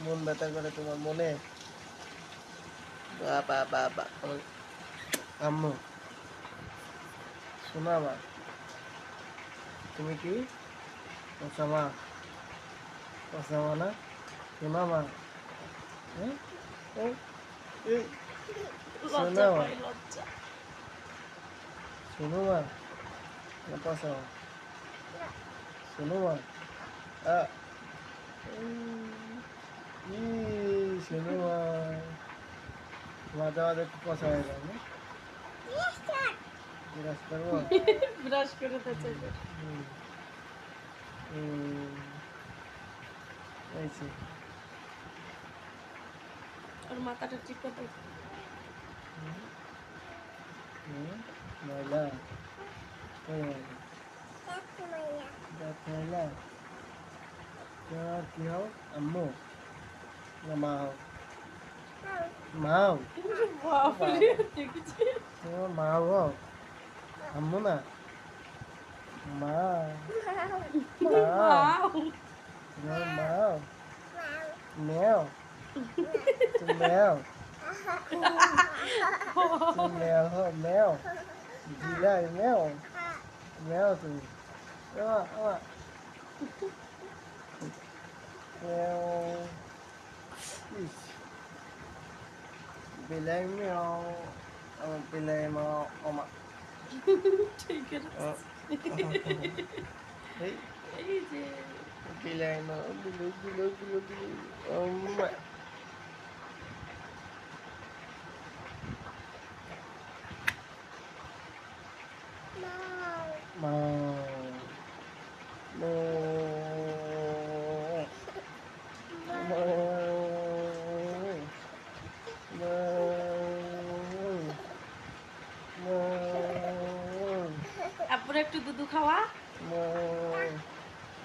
মন ব্যথা করে তোমার মনে? বাবা বাবা আম্মু শোনা মা, তুমি কি ওসামা? ওসামা না শোনা মা? হ্যাঁ ও এই শোনা মা, শোনো মা না পাসামা, শোনো মা আ ই শোনো মা, মাঝে মাঝে একটু পচা হয়ে যায় না? বিরাজ করবো? ব্রাশ করে দিতে হুম হুম এই যে আর মাথাটা ঠিক করতে ময়লা কই ময়লা দাঁত ময়লা তোমার কি হও আম্মু না মা হও? মা হও? বাপরে দেখেছি তোমার মা হও আম্মু না মা মা ওয়াও তোমার মা হও মেও তুমি মেও তুমি মেও হও মেও জিলা মেও মেও তুমি আমা আমা মেও ইস বিলাই মেও আমার বিলাই মা আমা ঠিক আছে এই এই যে বিলাই মা বিলু বিলু বিলু বিলু আমা মা মা তারপরে একটু দুধু খাওয়া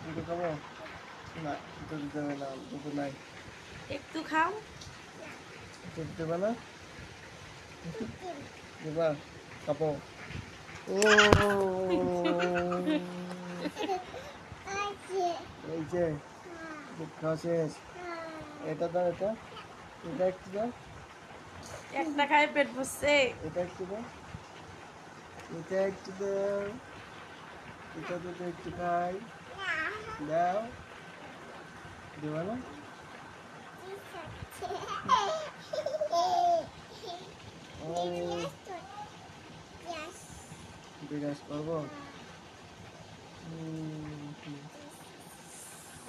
দুধ খাবো না? দুধ দেবে না, দুধ নাই। একটু খাও দুধ দেবে না? দেবা খাবো। ও এই যে দুধ খাওয়া শেষ। এটা দাও, এটা এটা একটু দাও, একটা খায় পেট ভরছে এটা একটু দাও, এটা একটু দাও, এটা দুটো একটু খাই দাও। দেবা না? ও বিরাজ করবো?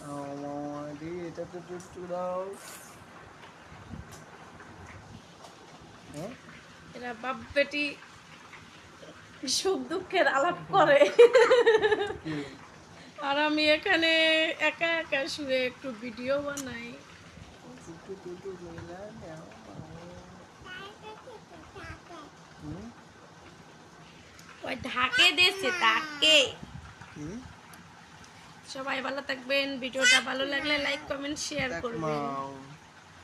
আমাদি এটা তো একটু দাও। হ্যাঁ এরা বাপ বেটি সুখ দুঃখের আলাপ করে কি আর আমি এখানে একা একা শুয়ে একটু ভিডিও বানাই টুটু টুটু বইলা দাও। হুম ওই ঢাকে দেছে তাকে কি সবাই ভালো থাকবেন ভিডিওটা ভালো লাগলে লাইক কমেন্ট শেয়ার দেখ করবেন মাও